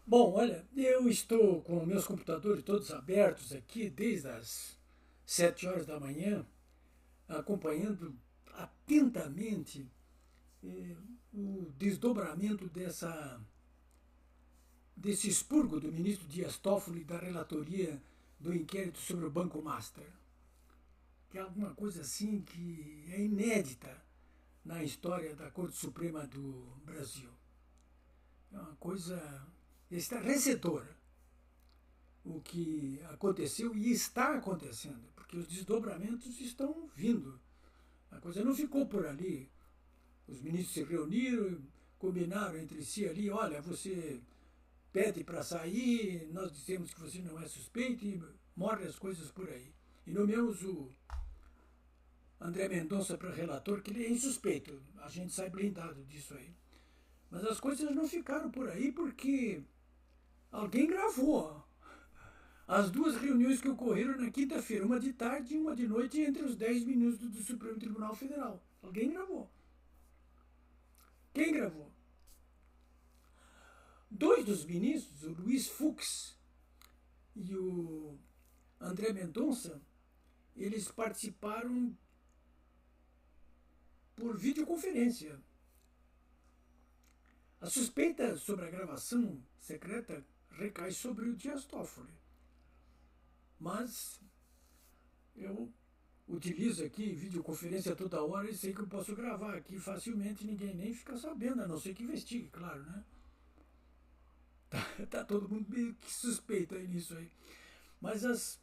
Bom, olha, eu estou com meus computadores todos abertos aqui desde as 7 horas da manhã, acompanhando atentamente eh, o desdobramento desse expurgo do ministro Dias Toffoli da relatoria do inquérito sobre o Banco Master, que é alguma coisa assim que é inédita na história da Corte Suprema do Brasil. É uma coisa estarrecedora o que aconteceu e está acontecendo, porque os desdobramentos estão vindo. A coisa não ficou por ali. Os ministros se reuniram, combinaram entre si ali, olha, você pede para sair, nós dizemos que você não é suspeito e morre as coisas por aí. E nomeamos o André Mendonça para relator, que ele é insuspeito. A gente sai blindado disso aí. Mas as coisas não ficaram por aí porque alguém gravou as duas reuniões que ocorreram na quinta-feira, uma de tarde e uma de noite, entre os 10 ministros do Supremo Tribunal Federal. Alguém gravou. Quem gravou? Dois dos ministros, o Luiz Fux e o André Mendonça, eles participaram por videoconferência. A suspeita sobre a gravação secreta recai sobre o Dias Toffoli. Mas eu utilizo aqui videoconferência toda hora e sei que eu posso gravar aqui facilmente, ninguém nem fica sabendo, a não ser que investigue, claro, né? Tá todo mundo meio que suspeito aí nisso aí. Mas as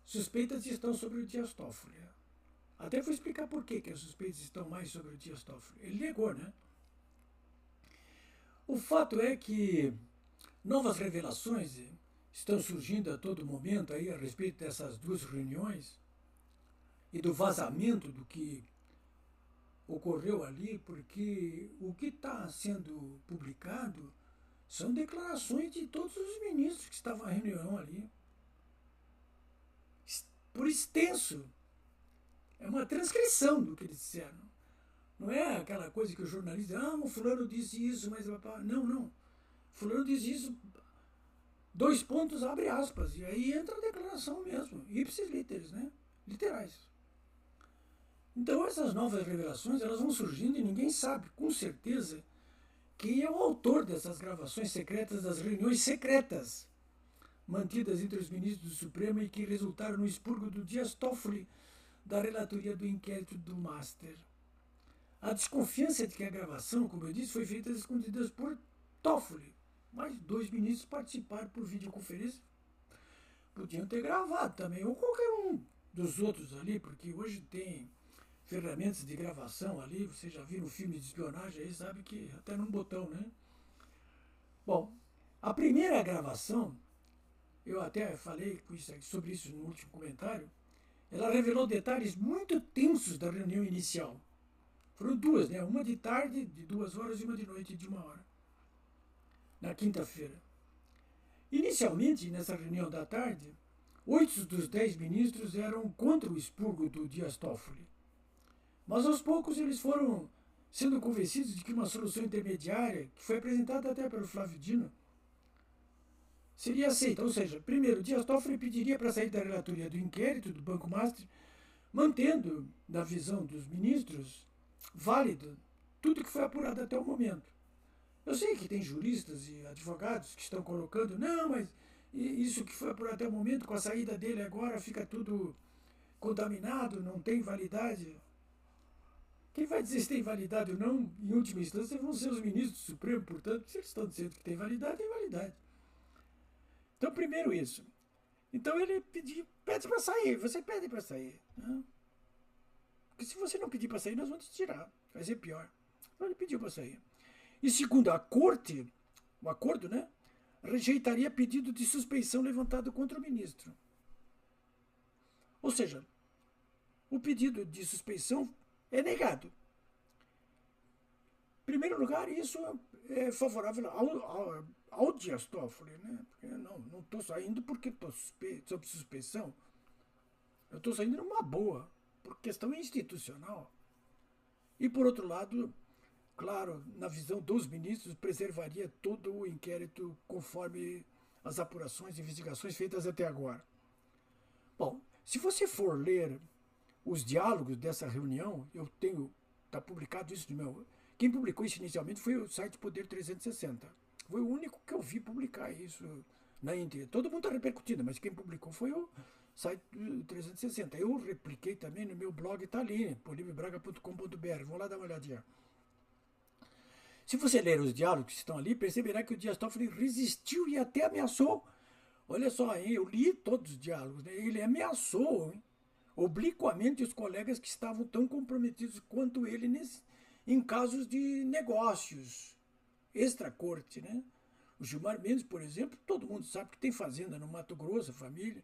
suspeitas estão sobre o Dias Toffoli. Até vou explicar por que as suspeitas estão mais sobre o Dias Toffoli. Ele negou, né? O fato é que novas revelações estão surgindo a todo momento aí a respeito dessas duas reuniões e do vazamento do que ocorreu ali, porque o que está sendo publicado são declarações de todos os ministros que estavam à reunião ali. Por extenso. É uma transcrição do que eles disseram. Não é aquela coisa que o jornalista, o fulano disse isso, mas... Não, não. Fulano disse isso, dois pontos, abre aspas. E aí entra a declaração mesmo. Ipsis literis, né? Literais. Então essas novas revelações, elas vão surgindo e ninguém sabe com certeza quem é o autor dessas gravações secretas, das reuniões secretas mantidas entre os ministros do Supremo e que resultaram no expurgo do Dias Toffoli da relatoria do inquérito do Master. A desconfiança de que a gravação, como eu disse, foi feita às escondidas por Toffoli. Mas dois ministros participaram por videoconferência. Podiam ter gravado também, ou qualquer um dos outros ali, porque hoje tem ferramentas de gravação ali. Você já viu no filme de espionagem aí, sabe que até num botão, né? Bom, a primeira gravação, eu até falei sobre isso no último comentário, ela revelou detalhes muito tensos da reunião inicial. Foram duas, né? Uma de tarde, de 2 horas, e uma de noite, de 1 hora, na quinta-feira. Inicialmente, nessa reunião da tarde, 8 dos 10 ministros eram contra o expurgo do Dias Toffoli. Mas aos poucos eles foram sendo convencidos de que uma solução intermediária, que foi apresentada até pelo Flávio Dino, seria aceita. Ou seja, primeiro, Dias Toffoli pediria para sair da relatoria do inquérito do Banco Master, mantendo, na visão dos ministros, válido tudo que foi apurado até o momento. Eu sei que tem juristas e advogados que estão colocando, não, mas isso que foi apurado até o momento, com a saída dele agora fica tudo contaminado, não tem validade. Quem vai dizer se tem validade ou não, em última instância, vão ser os ministros do Supremo, portanto, se eles estão dizendo que tem validade, tem validade. Então, primeiro isso. Então ele pede para sair, você pede para sair. Né? Porque se você não pedir para sair, nós vamos te tirar. Vai ser pior. Então ele pediu para sair. E segundo a corte, o acordo, né? Rejeitaria pedido de suspeição levantado contra o ministro. Ou seja, o pedido de suspeição é negado. Em primeiro lugar, isso é favorável ao Dias Toffoli, né? Porque não estou saindo porque estou sob suspeição. Eu estou saindo numa boa, por questão institucional. E por outro lado, claro, na visão dos ministros, preservaria todo o inquérito conforme as apurações e investigações feitas até agora. Bom, se você for ler os diálogos dessa reunião, está publicado isso no meu. Quem publicou isso inicialmente foi o site Poder 360. Foi o único que eu vi publicar isso na íntegra. Todo mundo está repercutindo, mas quem publicou foi o site 360. Eu repliquei também no meu blog, está ali, polivebraga.com.br. Vou lá dar uma olhadinha. Se você ler os diálogos que estão ali, perceberá que o Dias Toffoli resistiu e até ameaçou. Olha só, hein, eu li todos os diálogos, né? Ele ameaçou, hein, obliquamente os colegas que estavam tão comprometidos quanto ele em casos de negócios extra-corte, né? O Gilmar Mendes, por exemplo, todo mundo sabe que tem fazenda no Mato Grosso, a família,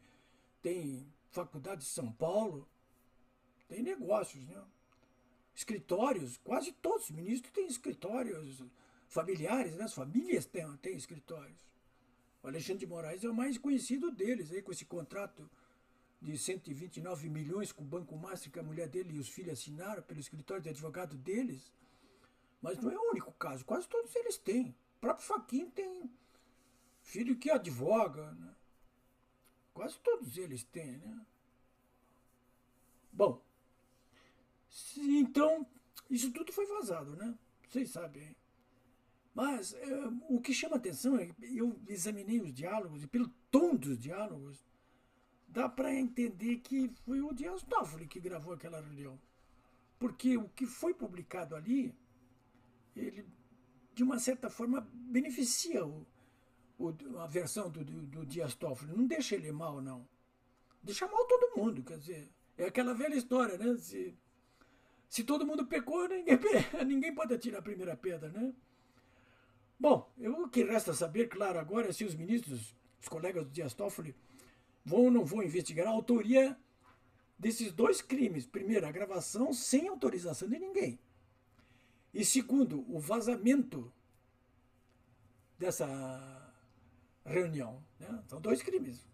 tem faculdade de São Paulo, tem negócios, né? Escritórios, quase todos os ministros têm escritórios familiares, né? As famílias têm escritórios. O Alexandre de Moraes é o mais conhecido deles, aí, com esse contrato de 129 milhões com o Banco Master, que a mulher dele e os filhos assinaram pelo escritório de advogado deles. Mas não é o único caso, quase todos eles têm. O próprio Fachin tem filho que advoga, né? Quase todos eles têm, né? Bom, então, isso tudo foi vazado, né? Vocês sabem. Mas o que chama atenção é que eu examinei os diálogos e pelo tom dos diálogos, dá para entender que foi o Dias Toffoli que gravou aquela reunião. Porque o que foi publicado ali, ele, de uma certa forma, beneficia a versão do Dias Toffoli. Não deixa ele mal, não. Deixa mal todo mundo, quer dizer. É aquela velha história, né? Se todo mundo pecou, ninguém pode atirar a primeira pedra, né? Bom, o que resta saber, claro, agora é se os ministros, os colegas do Dias Toffoli, vão ou não vão investigar a autoria desses dois crimes. Primeiro, a gravação sem autorização de ninguém. E segundo, o vazamento dessa reunião, né? São dois crimes.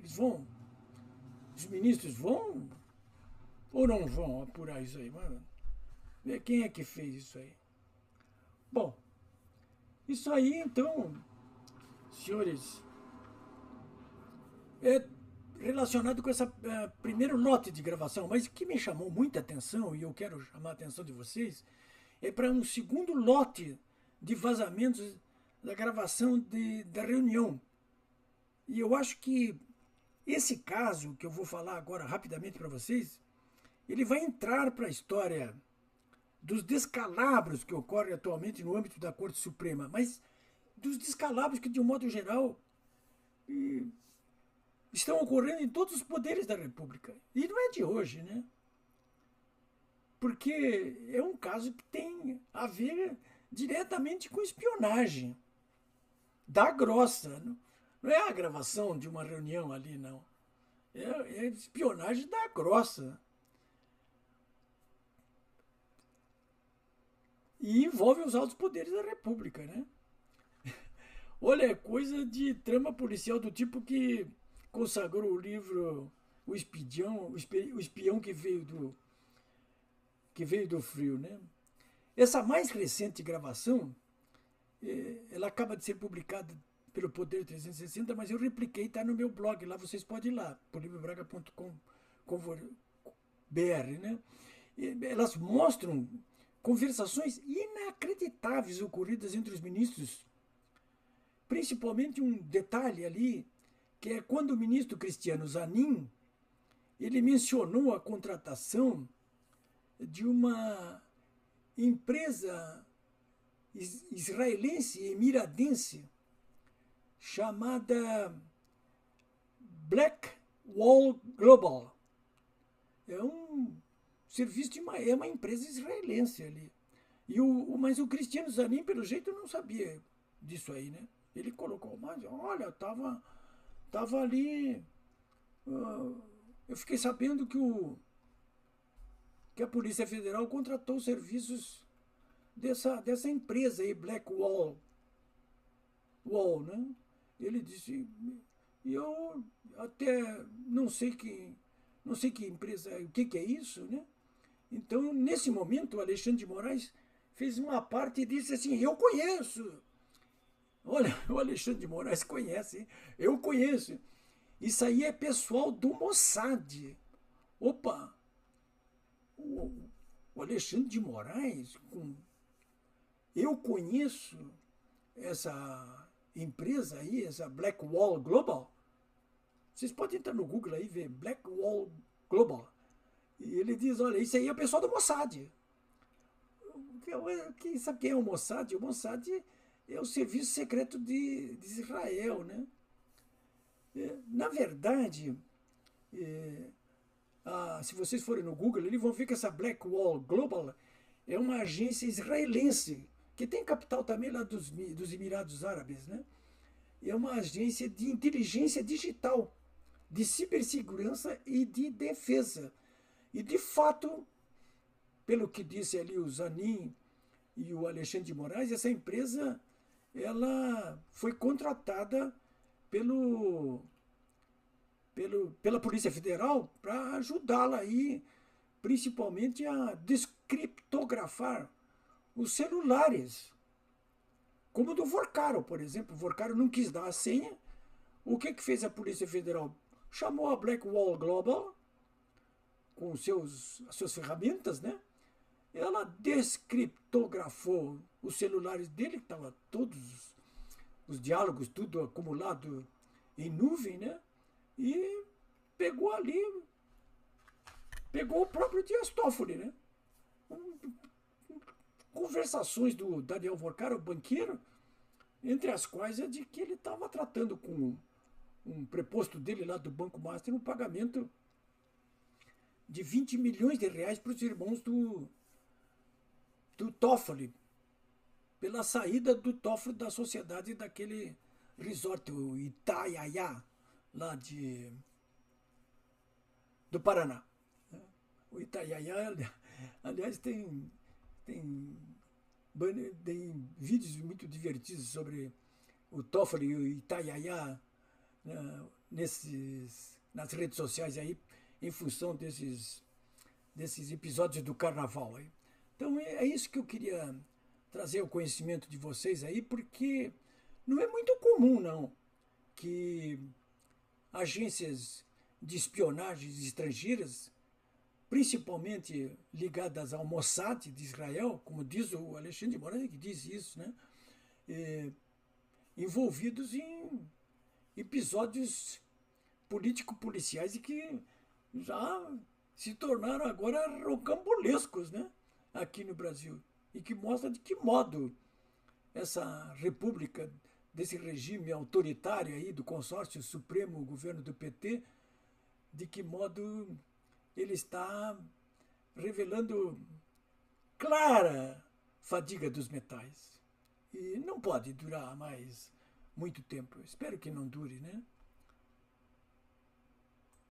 Os ministros vão ou não vão apurar isso aí? Mano? Quem é que fez isso aí? Bom, isso aí, então, senhores, é relacionado com essa primeiro lote de gravação, mas o que me chamou muita atenção, e eu quero chamar a atenção de vocês, é para um segundo lote de vazamentos da gravação da reunião. E eu acho que esse caso, que eu vou falar agora rapidamente para vocês, ele vai entrar para a história dos descalabros que ocorrem atualmente no âmbito da Corte Suprema, mas dos descalabros que, de um modo geral, estão ocorrendo em todos os poderes da República. E não é de hoje, né? Porque é um caso que tem a ver diretamente com espionagem. Da grossa. Não é a gravação de uma reunião ali, não. É espionagem da grossa. E envolve os altos poderes da República, né? Olha, é coisa de trama policial do tipo que consagrou o livro O Espião que veio do frio, né? Essa mais recente gravação, ela acaba de ser publicada pelo Poder 360, mas eu repliquei, está no meu blog, lá vocês podem ir lá, polivebraga.com.br, né? Elas mostram conversações inacreditáveis ocorridas entre os ministros, principalmente um detalhe ali, que é quando o ministro Cristiano Zanin, ele mencionou a contratação de uma empresa israelense emiradense chamada Black Wall Global. É um serviço é uma empresa israelense ali. Mas o Cristiano Zanin, pelo jeito, não sabia disso aí, né? Ele colocou, mas olha, tava ali. Eu fiquei sabendo que a Polícia Federal contratou serviços dessa empresa aí, Black Wall, né? Ele disse, e eu até não sei que empresa, o que é isso, né? Então, nesse momento, o Alexandre de Moraes fez uma parte e disse assim, eu conheço. Olha, o Alexandre de Moraes conhece, hein? Eu conheço. Isso aí é pessoal do Mossad. Opa, o, o Alexandre de Moraes, eu conheço essa empresa aí, essa Blackwall Global. Vocês podem entrar no Google aí e ver Blackwall Global. E ele diz, olha, isso aí é o pessoal do Mossad. Quem sabe quem é o Mossad? O Mossad é o serviço secreto de Israel, né? Na verdade, se vocês forem no Google, eles vão ver que essa Blackwall Global é uma agência israelense, que tem capital também lá dos Emirados Árabes, né? É uma agência de inteligência digital, de cibersegurança e de defesa. E, de fato, pelo que disse ali o Zanin e o Alexandre de Moraes, essa empresa ela foi contratada pela Polícia Federal para ajudá-la aí, principalmente a descriptografar os celulares, como o do Vorcaro, por exemplo. O Vorcaro não quis dar a senha. O que fez a Polícia Federal? Chamou a Blackwall Global com as suas ferramentas, né? Ela descriptografou os celulares dele, que estavam todos os diálogos, tudo acumulado em nuvem, né? E pegou o próprio Dias Toffoli, né? Conversações do Daniel Vorcaro, o banqueiro, entre as quais é de que ele estava tratando com um preposto dele lá do Banco Master um pagamento de 20 milhões de reais para os irmãos do Toffoli, pela saída do Toffoli da sociedade daquele resort, o Itaiaia, lá do Paraná. O Itaiaia, aliás, tem vídeos muito divertidos sobre o Toffoli e o Itaiaia, né, nas redes sociais aí, em função desses episódios do carnaval aí. Então é isso que eu queria trazer ao conhecimento de vocês aí, porque não é muito comum, não, que agências de espionagem estrangeiras, principalmente ligadas ao Mossad de Israel, como diz o Alexandre de Moraes, que diz isso, né? Envolvidos em episódios político-policiais e que já se tornaram agora rocambolescos, né? Aqui no Brasil. E que mostra de que modo essa república, desse regime autoritário aí do consórcio supremo, o governo do PT, de que modo ele está revelando clara fadiga dos metais. E não pode durar mais muito tempo. Espero que não dure, né?